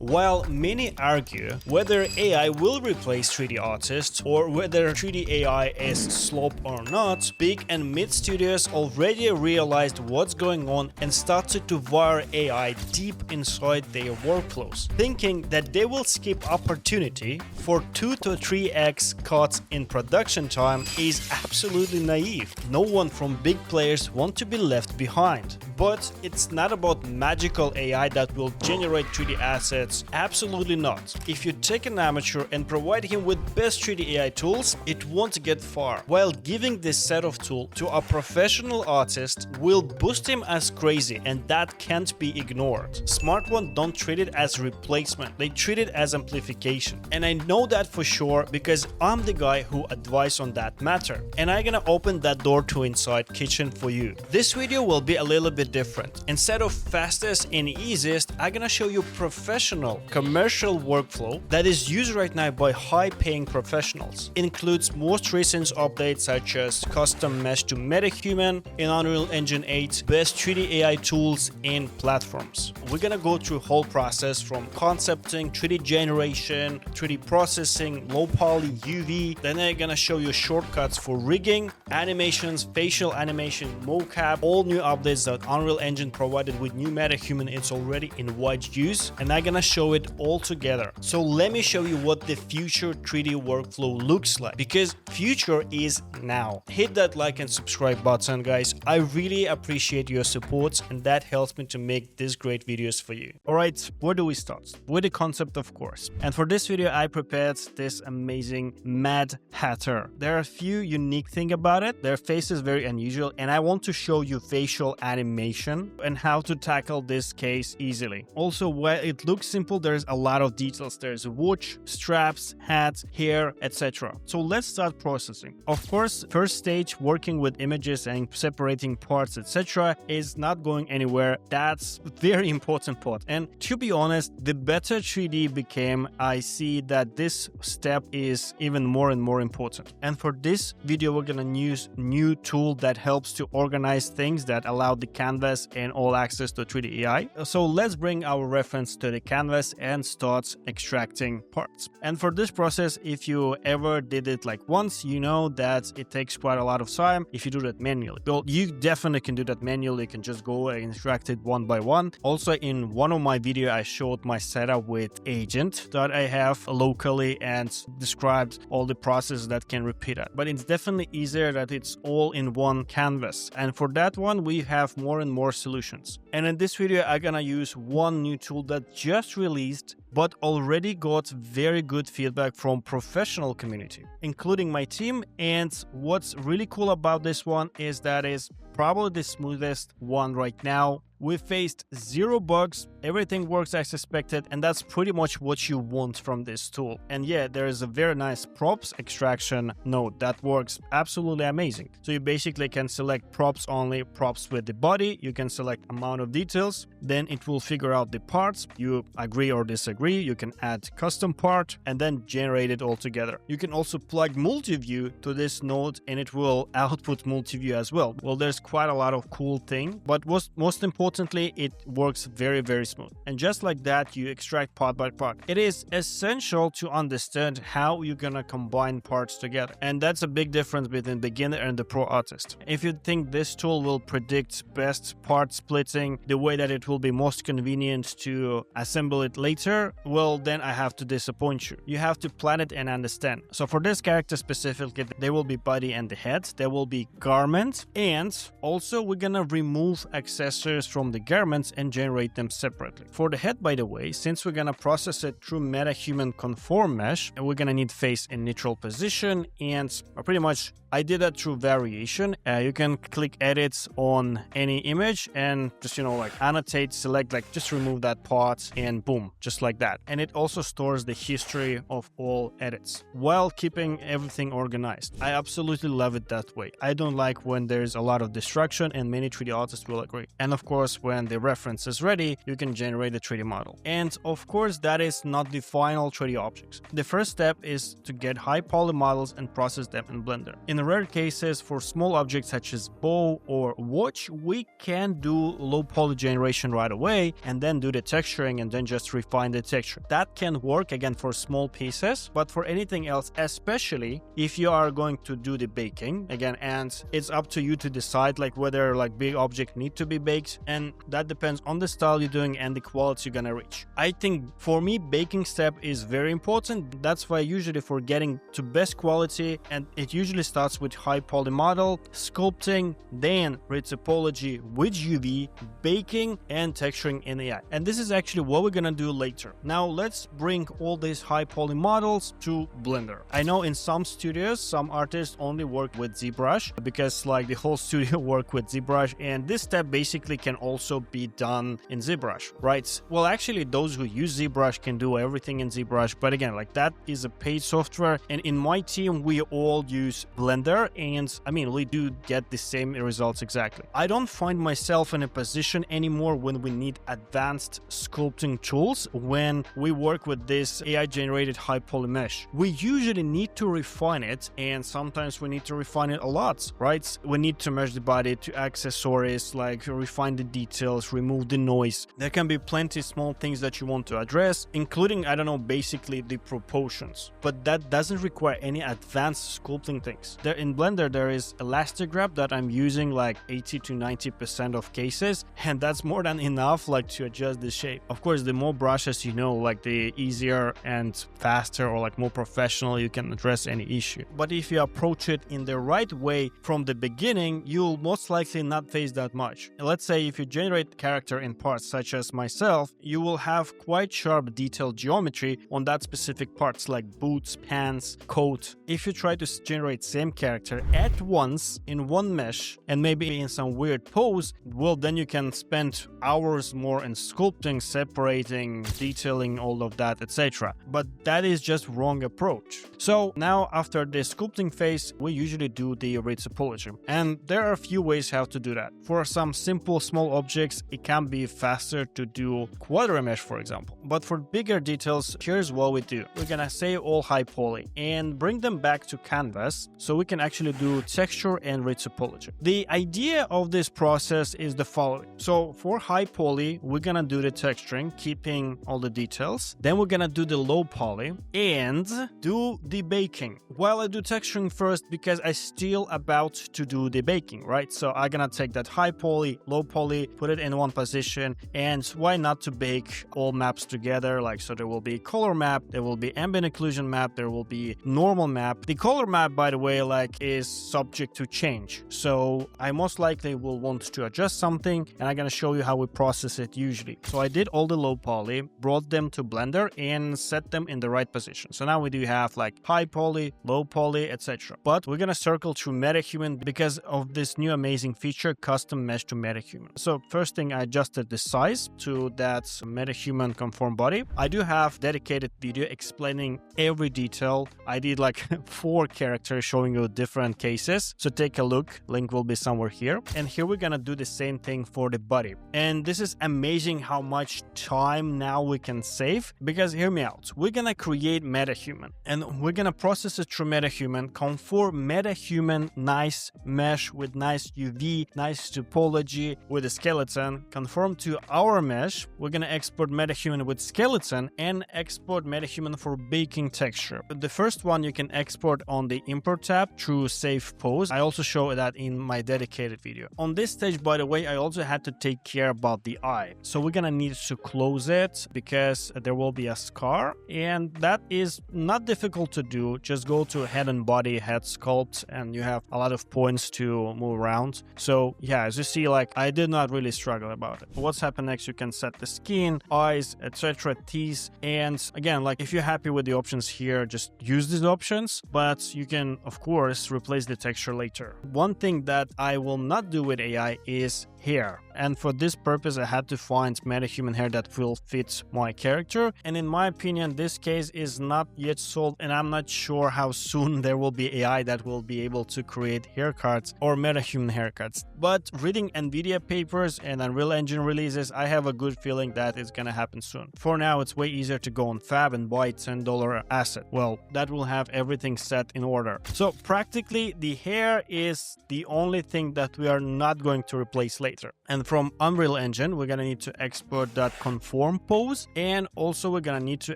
While many argue whether AI will replace 3D artists or whether 3D AI is slop or not, big and mid studios already realized what's going on and started to wire AI deep inside their workflows, thinking that they will skip opportunity for 2 to 3x cuts in production time is absolutely naive. No one from big players want to be left behind. But it's not about magical AI that will generate 3D assets. Absolutely not. If you take an amateur and provide him with best 3D AI tools, it won't get far. While giving this set of tools to a professional artist will boost him as crazy, and that can't be ignored. Smart ones don't treat it as replacement, they treat it as amplification. And I know that for sure because I'm the guy who advised on that matter. And I'm gonna open that door to Inside Kitchen for you. This video will be a little bit different. Instead of fastest and easiest, I'm gonna show you professional commercial workflow that is used right now by high-paying professionals. Includes most recent updates such as custom Mesh-to-MetaHuman in Unreal Engine 8, best 3D AI tools and platforms. We're gonna go through whole process from concepting, 3D generation, 3D processing, low poly, UV. Then I'm gonna show you shortcuts for rigging, animations, facial animation, mocap, all new updates that Unreal Engine provided with new MetaHuman. It's already in wide use, and I'm gonna show it all together. So let me show you what the future 3D workflow looks like, because future is now. Hit that like and subscribe button, guys. I really appreciate your support, and that helps me to make these great videos for you. All right, where do we start? With the concept, of course. And for this video, I prepared this amazing Mad Hatter. There are a few unique things about it. Their face is very unusual, and I want to show you facial animation and how to tackle this case easily. Also, while it looks simple, there's a lot of details. There's a watch, straps, hat, hair, etc. So let's start processing. Of course, first stage, working with images and separating parts, etc. is not going anywhere. That's a very important part. And to be honest, the better 3D became, I see that this step is even more and more important. And for this video, we're gonna use new tool that helps to organize things that allow the canvas and all access to 3D AI. So let's bring our reference to the canvas and start extracting parts. And for this process, if you ever did it like once, you know that it takes quite a lot of time if you do that manually. Well, you definitely can do that manually. You can just go and extract it one by one. Also, in one of my videos, I showed my setup with agent that I have locally and described all the processes that can repeat it. But it's definitely easier that it's all in one canvas. And for that one, we have more and more solutions. And in this video, I'm gonna use one new tool that just released but already got very good feedback from professional community, including my team. And what's really cool about this one is that it's probably the smoothest one right now. We faced 0 bugs, everything works as expected, and that's pretty much what you want from this tool. And yeah, there is a very nice props extraction node that works absolutely amazing. So you basically can select props only, props with the body, you can select amount of details, then it will figure out the parts, you agree or disagree, you can add custom part, and then generate it all together. You can also plug multi-view to this node and it will output multi-view as well. Well, there's quite a lot of cool thing, but most importantly, it works very, very smooth. And just like that, you extract part by part. It is essential to understand how you're gonna combine parts together. And that's a big difference between beginner and the pro artist. If you think this tool will predict best part splitting, the way that it will be most convenient to assemble it later, well, then I have to disappoint you. You have to plan it and understand. So for this character specifically, there will be body and the head, there will be garment, and also we're gonna remove accessories from the garments and generate them separately. For the head, by the way, since we're gonna process it through MetaHuman conform mesh, we're gonna need face in neutral position, and pretty much I did that through variation. You can click edits on any image and just, like annotate, select, like just remove that part and boom, just like that. And it also stores the history of all edits while keeping everything organized. I absolutely love it that way. I don't like when there's a lot of destruction, and many 3D artists will agree. And of course, course, when the reference is ready, you can generate the 3D model. And of course, that is not the final 3D objects. The first step is to get high poly models and process them in Blender. In rare cases, for small objects such as bow or watch, we can do low poly generation right away and then do the texturing and then just refine the texture. That can work again for small pieces, but for anything else, especially if you are going to do the baking again, and it's up to you to decide like whether like big object need to be baked, and that depends on the style you're doing and the quality you're gonna reach. I think for me, baking step is very important. That's why usually for getting to best quality, and it usually starts with high poly model, sculpting, then retopology with UV, baking, and texturing in AI. And this is actually what we're gonna do later. Now let's bring all these high poly models to Blender. I know in some studios, some artists only work with ZBrush because like the whole studio work with ZBrush, and this step basically can also be done in ZBrush, right? Well, actually those who use ZBrush can do everything in ZBrush, but again, like that is a paid software, and in my team we all use Blender, and I mean we do get the same results exactly. I don't find myself in a position anymore when we need advanced sculpting tools when we work with this AI generated high poly mesh. We usually need to refine it, and sometimes we need to refine it a lot, right? We need to mesh the body to accessories, like refine the details, remove the noise. There can be plenty small things that you want to address, including, I don't know, basically the proportions, but that doesn't require any advanced sculpting things. There in Blender, there is elastic wrap that I'm using like 80 to 90% of cases, and that's more than enough like to adjust the shape. Of course, the more brushes you know, like the easier and faster or like more professional you can address any issue. But if you approach it in the right way from the beginning, you'll most likely not face that much. Let's say if you generate character in parts such as myself, you will have quite sharp detailed geometry on that specific parts like boots, pants, coat. If you try to generate same character at once in one mesh and maybe in some weird pose, well, then you can spend hours more in sculpting, separating, detailing, all of that, etc. But that is just wrong approach. So now after the sculpting phase, we usually do the retopology. And there are a few ways how to do that. For some simple small objects, it can be faster to do quadra mesh, for example. But for bigger details, here's what we do. We're gonna save all high poly and bring them back to canvas so we can actually do texture and retopology. The idea of this process is the following. So for high poly, we're gonna do the texturing, keeping all the details. Then we're gonna do the low poly and do the baking. While I do texturing first, because I still about to do the baking, right? So I'm gonna take that high poly, low poly, put it in one position, and why not to bake all maps together? Like, so there will be color map, there will be ambient occlusion map, there will be normal map. The color map, by the way, like is subject to change. So I most likely will want to adjust something, and I'm gonna show you how we process it usually. So I did all the low poly, brought them to Blender and set them in the right position. So now we do have like high poly, low poly, etc. But we're gonna circle through MetaHuman because of this new amazing feature, custom Mesh-to-MetaHuman. So first thing, I adjusted the size to that MetaHuman conform body. I do have dedicated video explaining every detail. I did like 4 characters showing you different cases. So take a look, link will be somewhere here. And here we're gonna do the same thing for the body. And this is amazing how much time now we can save, because hear me out. We're gonna create MetaHuman and we're gonna process it through MetaHuman, conform MetaHuman nice mesh with nice UV, nice topology with a skeleton, conform to our mesh. We're gonna export MetaHuman with skeleton and export MetaHuman for baking texture. The first one you can export on the import tab through save pose. I also show that in my dedicated video. On this stage, by the way, I also had to take care about the eye. So we're gonna need to close it because there will be a scar, and that is not difficult to do. Just go to head and body, head sculpt, and you have a lot of points to move around. So yeah, as you see, like I did not really struggle about it. What's happened next, you can set the skin, eyes, etc., teeth, and again, like if you're happy with the options here, just use these options, but you can of course replace the texture later. One thing that I will not do with AI is hair. And for this purpose, I had to find MetaHuman hair that will fit my character. And in my opinion, this case is not yet solved, and I'm not sure how soon there will be AI that will be able to create haircuts or MetaHuman haircuts. But reading NVIDIA paper developers and Unreal Engine releases, I have a good feeling that it's gonna happen soon. For now, it's way easier to go on Fab and buy $10 asset. Well, that will have everything set in order. So practically, the hair is the only thing that we are not going to replace later. And from Unreal Engine, we're gonna need to export that conform pose, and also we're gonna need to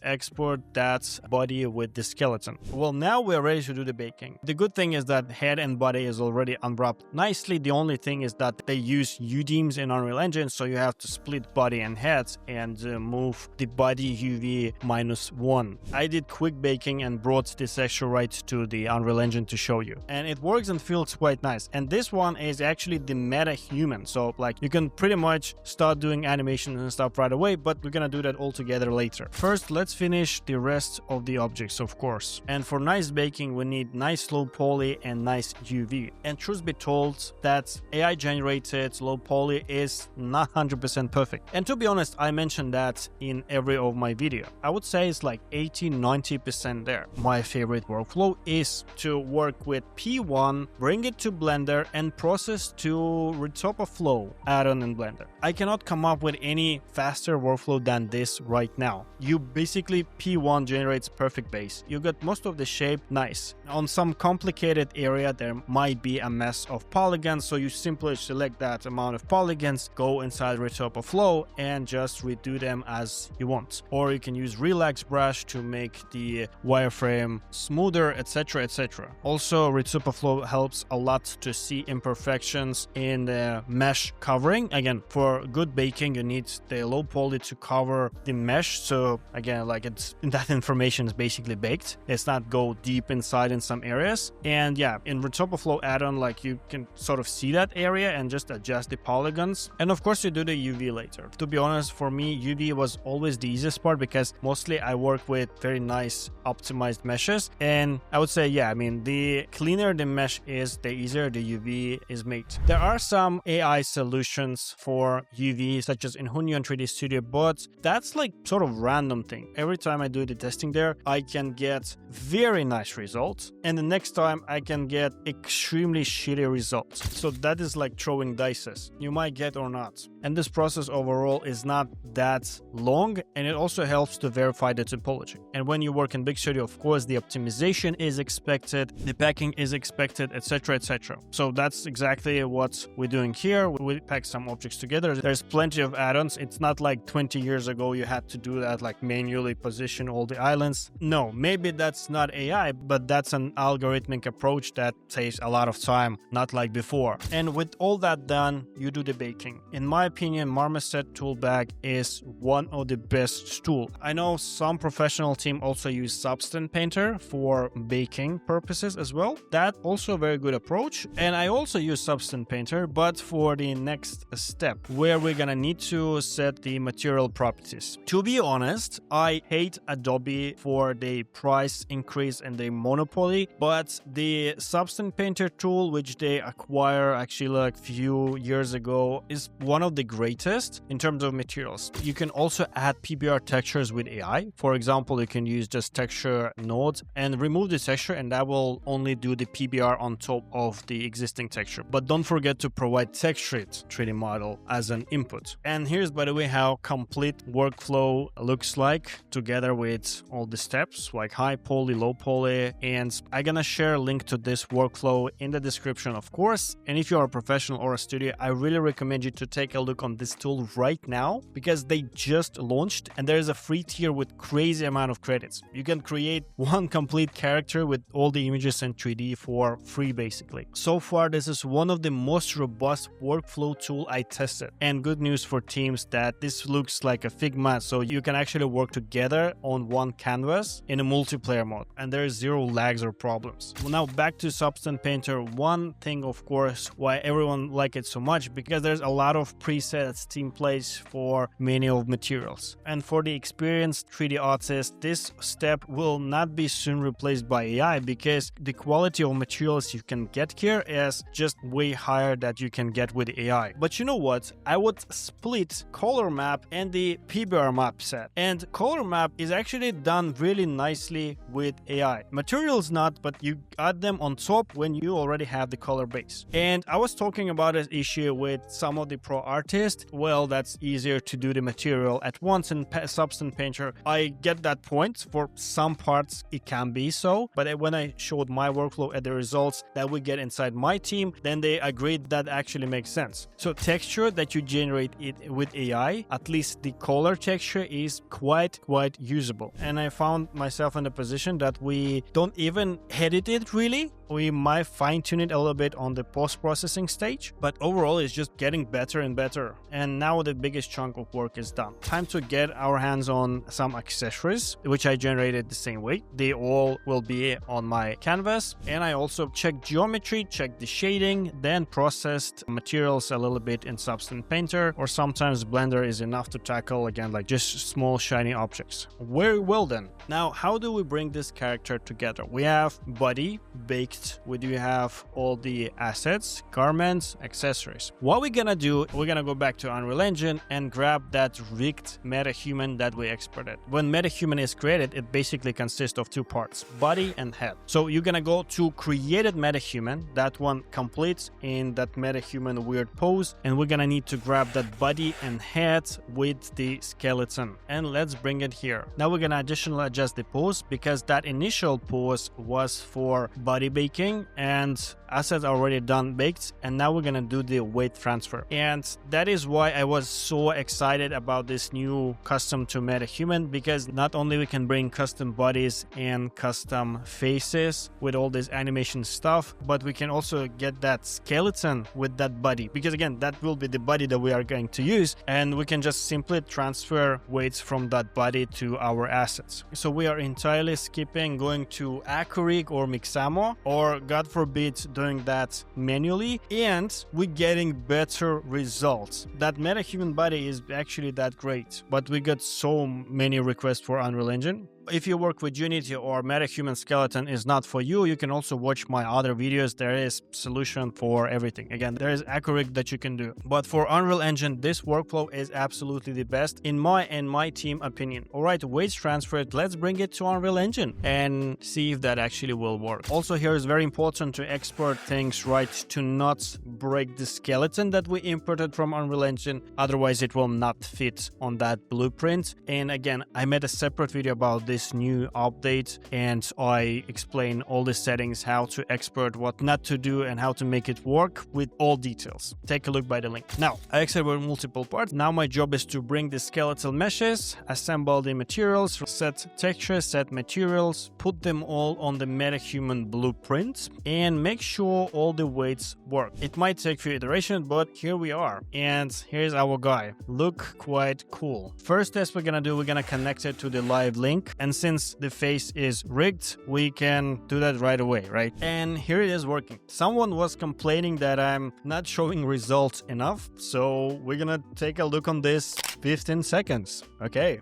export that body with the skeleton. Well, now we're ready to do the baking. The good thing is that head and body is already unwrapped nicely. The only thing is that they use UDIMs in Unreal Engine, so you have to split body and heads and move the body UV -1. I did quick baking and brought this texture right to the Unreal Engine to show you. And it works and feels quite nice. And this one is actually the MetaHuman. So like you can pretty much start doing animations and stuff right away, but we're gonna do that all together later. First, let's finish the rest of the objects, of course. And for nice baking, we need nice low poly and nice UV. And truth be told, that AI generated low poly is not 100% perfect. And to be honest, I mentioned that in every of my video. I would say it's like 80-90% there. My favorite workflow is to work with P1, bring it to Blender, and process to Retopaflow add-on in Blender. I cannot come up with any faster workflow than this right now. You basically P1 generates perfect base. You got most of the shape nice. On some complicated area, there might be a mess of polygons, so you simply select that amount of polygons, go inside Retopaflow, and just redo them as you want. Or you can use Relax Brush to make the wireframe smoother, etc, etc. Also, Retopaflow helps a lot to see imperfections in the mesh covering. Again, for good baking, you need the low poly to cover the mesh. So again, like that information is basically baked. It's not go deep inside in some areas. And yeah, in Retopaflow add-on, like you can sort of see that area and just adjust the polygons. And of course, you do the UV later. To be honest, for me, UV was always the easiest part because mostly I work with very nice optimized meshes. And I would say, yeah, I mean, the cleaner the mesh is, the easier the UV is made. There are some AI solutions for UV, such as in Hunyo and 3D Studio, but that's like sort of random thing. Every time I do the testing there, I can get very nice results, and the next time I can get extremely shitty results. So that is like throwing dices. You might get or not. And this process overall is not that long, and it also helps to verify the topology. And when you work in Big Studio, of course, the optimization is expected, the packing is expected, etc, etc. So that's exactly what we're doing here. We pack some objects together. There's plenty of add-ons. It's not like 20 years ago you had to do that, like manually position all the islands. No, maybe that's not AI, but that's an algorithmic approach that saves a lot of time, not like before. And with all that done, you do the baking. In my opinion, Marmoset tool bag is one of the best tools. I know some professional team also use Substance Painter for baking purposes as well. That also a very good approach. And I also use Substance Painter, but for the next step where we're gonna need to set the material properties. To be honest, I hate Adobe for the price increase and the monopoly, but the Substance Painter tool, which they acquire actually like few years ago, is one of the greatest in terms of materials. You can also add PBR textures with AI. For example, you can use just texture node and remove the texture, and that will only do the PBR on top of the existing texture. But don't forget to provide textured 3D model as an input. And here's, by the way, how complete workflow looks like together with all the steps like high poly, low poly. And I'm gonna share a link to this workflow in the description, of course. And if you're a professional or a studio, I really recommend you to take a look on this tool right now because they just launched and there is a free tier with crazy amount of credits. You can create one complete character with all the images in 3D for free basically. So far, this is one of the most robust workflow tool I tested. And good news for teams that this looks like a Figma, so you can actually work together on one canvas in a multiplayer mode and there is zero lags or problems. Well, now back to Substance Painter. One thing, of course, why everyone like it so much, because there's a lot of presets team plays for many of materials. And for the experienced 3D artist, this step will not be soon replaced by AI because the quality of materials you can get here is just way higher that you can get with AI. But you know what? I would split color map and the PBR map set. And color map is actually done really nicely with AI. Materials not, but you add them on top when you already have the color base. And I was talking about this issue with some of the pro art artist, well, that's easier to do the material at once in Substance Painter. I get that point. For some parts, it can be so. But when I showed my workflow and the results that we get inside my team, then they agreed that actually makes sense. So texture that you generate it with AI, at least the color texture, is quite usable. And I found myself in a position that we don't even edit it really. We might fine-tune it a little bit on the post-processing stage, but overall it's just getting better and better. And now the biggest chunk of work is done. Time to get our hands on some accessories, which I generated the same way. They all will be on my canvas. And I also checked geometry, checked the shading, then processed materials a little bit in Substance Painter, or sometimes Blender is enough to tackle, again, like just small shiny objects. Very well then. Now, how do we bring this character together? We have body, baked. We do have all the assets, garments, accessories. What we're gonna do, we're gonna go back to Unreal Engine and grab that rigged MetaHuman that we exported. When MetaHuman is created, it basically consists of two parts, body and head. So you're gonna go to created MetaHuman, that one completes in that MetaHuman weird pose, and we're gonna need to grab that body and head with the skeleton. And let's bring it here. Now we're gonna additionally adjust the pose because that initial pose was for body baking and assets are already done baked, and now we're gonna do the weight transfer. And that is why I was so excited about this new custom to MetaHuman, because not only we can bring custom bodies and custom faces with all this animation stuff, but we can also get that skeleton with that body, because again, that will be the body that we are going to use, and we can just simply transfer weights from that body to our assets. So we are entirely skipping going to Accurig or Mixamo, or God forbid doing that manually, and we're getting better results. That MetaHuman body is actually that great, but we got so many requests for Unreal Engine. If you work with Unity or MetaHuman skeleton is not for you, you can also watch my other videos. There is solution for everything. Again, there is Accurig that you can do. But for Unreal Engine, this workflow is absolutely the best in my team opinion. All right, weights transferred. Let's bring it to Unreal Engine and see if that actually will work. Also, here is very important to export things right, to not break the skeleton that we imported from Unreal Engine. Otherwise, it will not fit on that blueprint. And again, I made a separate video about this new update, and I explain all the settings, how to export, what not to do, and how to make it work with all details. Take a look by the link. Now, I exported multiple parts. Now my job is to bring the skeletal meshes, assemble the materials, set texture, set materials, put them all on the MetaHuman blueprint, and make sure all the weights work. It might take a few iterations, but here we are. And here's our guy. Look quite cool. First test we're gonna do, we're gonna connect it to the live link. And since the face is rigged, we can do that right away, right? And here it is working. Someone was complaining that I'm not showing results enough, so we're gonna take a look on this. 15 seconds. Okay,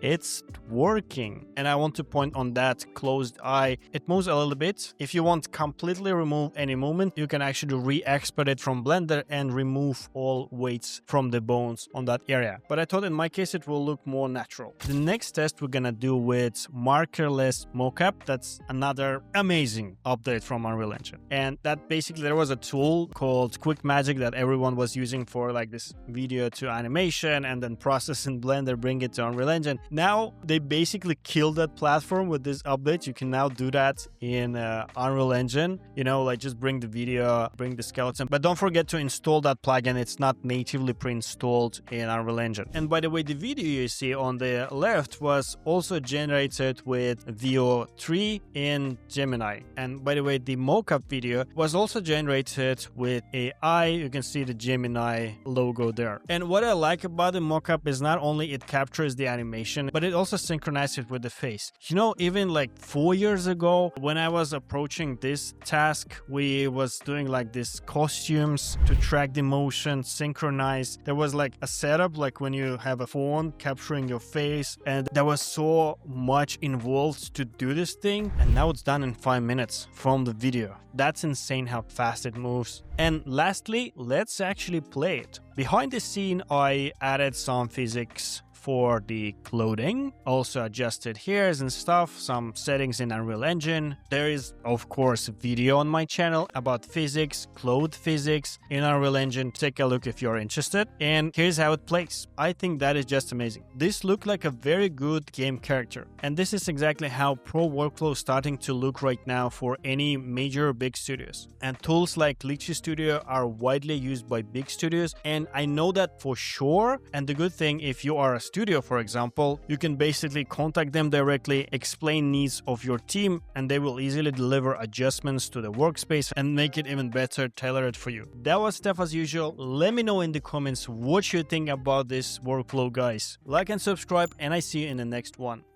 it's working. And I want to point on that closed eye. It moves a little bit. If you want completely remove any movement, you can actually re-export it from Blender and remove all weights from the bones on that area. But I thought in my case, it will look more natural. The next test we're gonna do with Markerless Mocap. That's another amazing update from Unreal Engine. And that basically, there was a tool called Quick Magic that everyone was using for like this video to animation and then process in Blender, bring it to Unreal Engine. Now they basically killed that platform with this update. You can now do that in Unreal Engine, you know, like just bring the video, bring the skeleton, but don't forget to install that plugin. It's not natively pre-installed in Unreal Engine. And by the way, the video you see on the left was also generated with Veo 3 in Gemini. And by the way, the mocap video was also generated with AI. You can see the Gemini logo there. And what I like about the mocap is not only it captures the animation, but it also synchronizes it with the face. You know, even like 4 years ago, when I was approaching this task, we was doing like this costumes to track the motion, synchronize. There was like a setup, like when you have a phone capturing your face, and there was so much involved to do this thing. And now it's done in 5 minutes from the video. That's insane how fast it moves. And lastly, let's actually play it. Behind the scene, I added some physics for the clothing. Also adjusted hairs and stuff, some settings in Unreal Engine. There is, of course, a video on my channel about physics, clothes physics in Unreal Engine. Take a look if you're interested. And here's how it plays. I think that is just amazing. This looks like a very good game character. And this is exactly how pro workflow is starting to look right now for any major big studios. And tools like Lychee Studio are widely used by big studios, and I know that for sure. And the good thing, if you are a studio, for example, you can basically contact them directly, explain needs of your team, and they will easily deliver adjustments to the workspace and make it even better, tailor it for you. That was stuff as usual. Let me know in the comments what you think about this workflow, guys. Like and subscribe, and I see you in the next one.